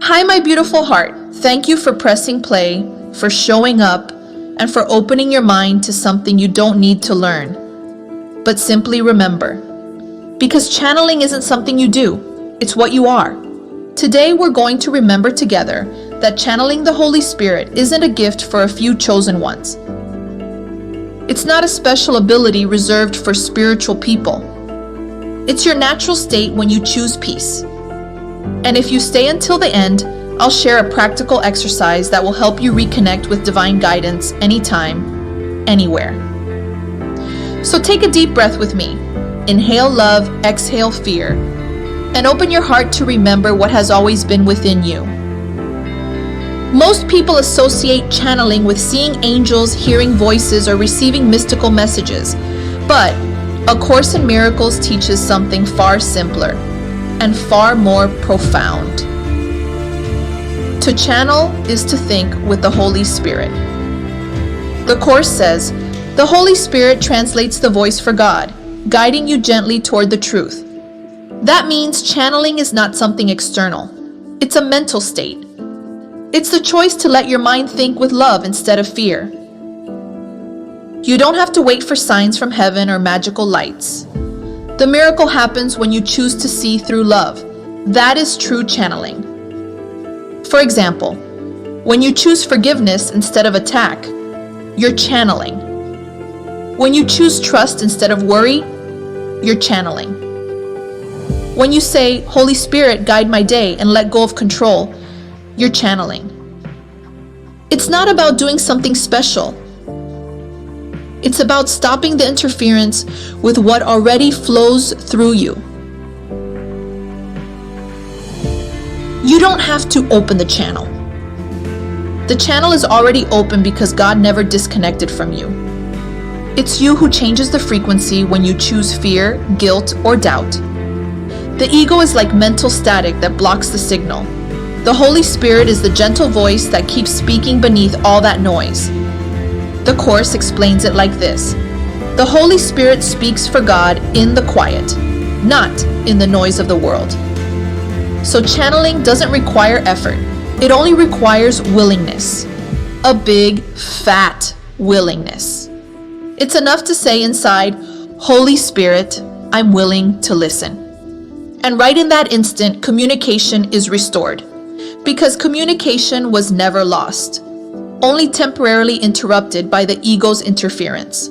Hi, my beautiful heart. Thank you for pressing play, for showing up, and for opening your mind to something you don't need to learn. But simply remember, because channeling isn't something you do, it's what you are. Today, we're going to remember together that channeling the Holy Spirit isn't a gift for a few chosen ones. It's not a special ability reserved for spiritual people. It's your natural state when you choose peace. And if you stay until the end, I'll share a practical exercise that will help you reconnect with divine guidance anytime, anywhere. So take a deep breath with me. Inhale love, exhale fear, and open your heart to remember what has always been within you. Most people associate channeling with seeing angels, hearing voices, or receiving mystical messages. But A Course in Miracles teaches something far simpler and far more profound. To channel is to think with the Holy Spirit. The Course says, the Holy Spirit translates the voice for God, guiding you gently toward the truth. That means channeling is not something external. It's a mental state. It's the choice to let your mind think with love instead of fear. You don't have to wait for signs from heaven or magical lights. The miracle happens when you choose to see through love. That is true channeling. For example, when you choose forgiveness instead of attack, you're channeling. When you choose trust instead of worry, you're channeling. When you say, Holy Spirit, guide my day, and let go of control, you're channeling. It's not about doing something special. It's about stopping the interference with what already flows through you. You don't have to open the channel. The channel is already open because God never disconnected from you. It's you who changes the frequency when you choose fear, guilt, or doubt. The ego is like mental static that blocks the signal. The Holy Spirit is the gentle voice that keeps speaking beneath all that noise. The Course explains it like this. The Holy Spirit speaks for God in the quiet, not in the noise of the world. So channeling doesn't require effort. It only requires willingness. A big, fat willingness. It's enough to say inside, Holy Spirit, I'm willing to listen. And right in that instant, communication is restored. Because communication was never lost, only temporarily interrupted by the ego's interference.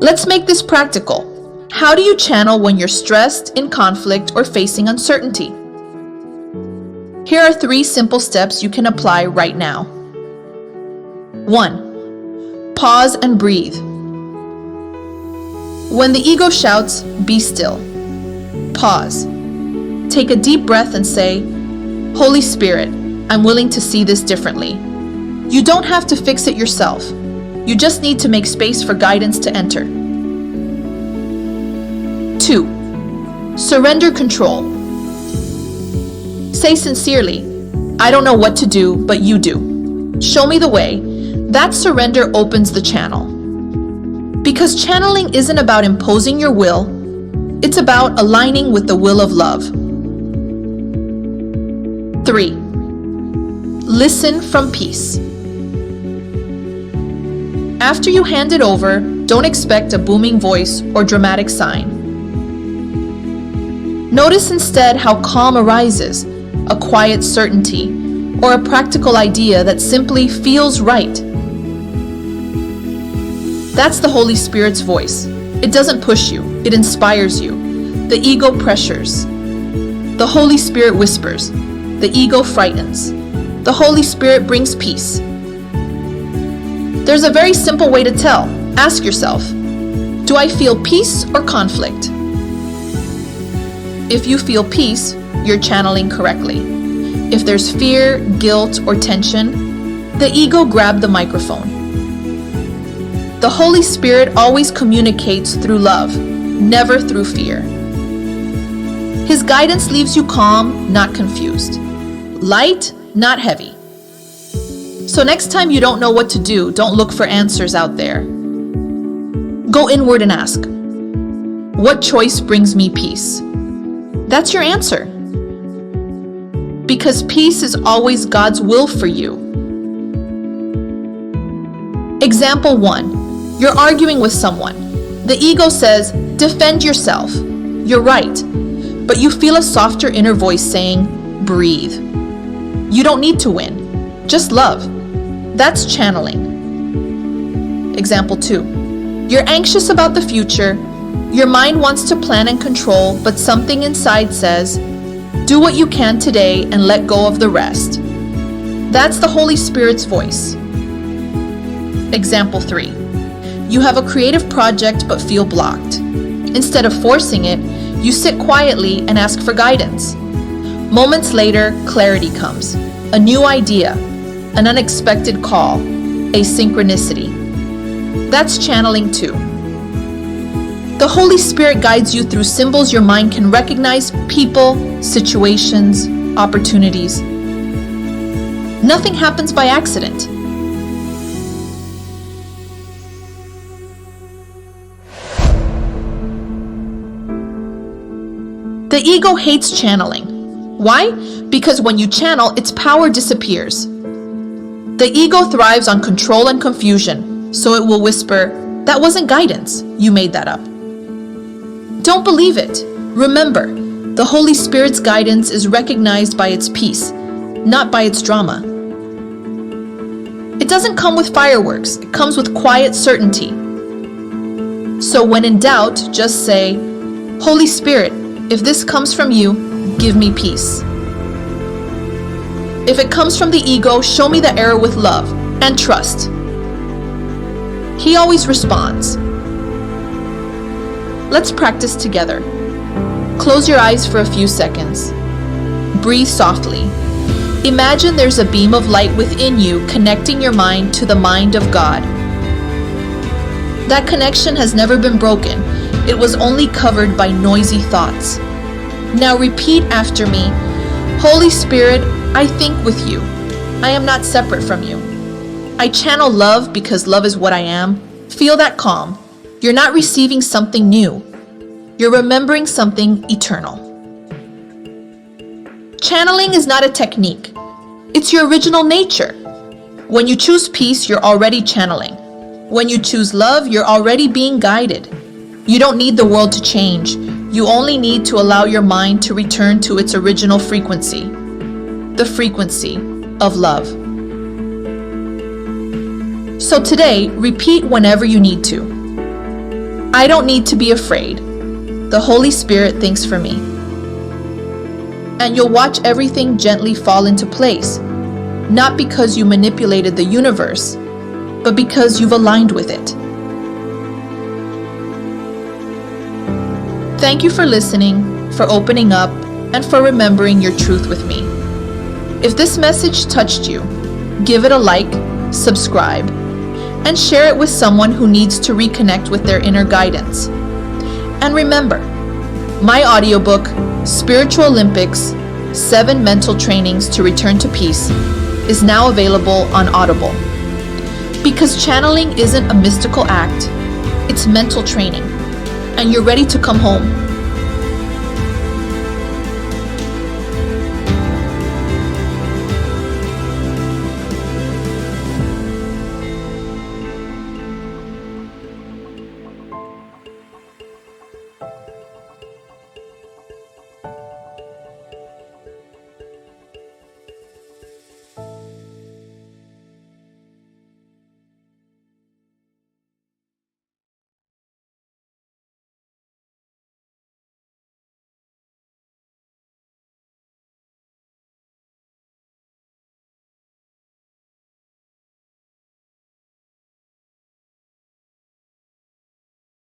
Let's make this practical. How do you channel when you're stressed, in conflict, or facing uncertainty? Here are 3 simple steps you can apply right now. 1. Pause and breathe. When the ego shouts, be still. Pause. Take a deep breath and say, Holy Spirit, I'm willing to see this differently. You don't have to fix it yourself. You just need to make space for guidance to enter. 2. Surrender control. Say sincerely, I don't know what to do, but you do. Show me the way. That surrender opens the channel. Because channeling isn't about imposing your will, it's about aligning with the will of love. 3. Listen from peace. After you hand it over, don't expect a booming voice or dramatic sign. Notice instead how calm arises, a quiet certainty, or a practical idea that simply feels right. That's the Holy Spirit's voice. It doesn't push you, it inspires you. The ego pressures. The Holy Spirit whispers. The ego frightens. The Holy Spirit brings peace. There's a very simple way to tell. Ask yourself, do I feel peace or conflict? If you feel peace, you're channeling correctly. If there's fear, guilt, or tension, the ego grabbed the microphone. The Holy Spirit always communicates through love, never through fear. His guidance leaves you calm, not confused. Light, not heavy. So next time you don't know what to do, don't look for answers out there. Go inward and ask, What choice brings me peace? That's your answer. Because peace is always God's will for you. Example 1. You're arguing with someone. The ego says, defend yourself. You're right. But you feel a softer inner voice saying, breathe. You don't need to win. Just love. That's channeling. Example 2. You're anxious about the future. Your mind wants to plan and control, but something inside says, do what you can today and let go of the rest. That's the Holy Spirit's voice. Example 3. You have a creative project but feel blocked. Instead of forcing it, you sit quietly and ask for guidance. Moments later, clarity comes. A new idea, an unexpected call, a synchronicity. That's channeling too. The Holy Spirit guides you through symbols your mind can recognize, people, situations, opportunities. Nothing happens by accident. The ego hates channeling. Why? Because when you channel, its power disappears. The ego thrives on control and confusion, so it will whisper, that wasn't guidance, you made that up. Don't believe it. Remember, the Holy Spirit's guidance is recognized by its peace, not by its drama. It doesn't come with fireworks, it comes with quiet certainty. So when in doubt, just say, Holy Spirit, if this comes from you, give me peace. If it comes from the ego, show me the error with love and trust. He always responds. Let's practice together. Close your eyes for a few seconds. Breathe softly. Imagine there's a beam of light within you connecting your mind to the mind of God. That connection has never been broken. It was only covered by noisy thoughts. Now repeat after me. Holy Spirit, I think with you. I am not separate from you. I channel love because love is what I am. Feel that calm. You're not receiving something new. You're remembering something eternal. Channeling is not a technique. It's your original nature. When you choose peace, you're already channeling. When you choose love, you're already being guided. You don't need the world to change. You only need to allow your mind to return to its original frequency, the frequency of love. So today, repeat whenever you need to. I don't need to be afraid. The Holy Spirit thinks for me. And you'll watch everything gently fall into place, not because you manipulated the universe, but because you've aligned with it. Thank you for listening, for opening up, and for remembering your truth with me. If this message touched you, give it a like, subscribe, and share it with someone who needs to reconnect with their inner guidance. And remember, my audiobook, Spiritual Olympics, 7 Mental Trainings to Return to Peace, is now available on Audible. Because channeling isn't a mystical act, it's mental training, and you're ready to come home.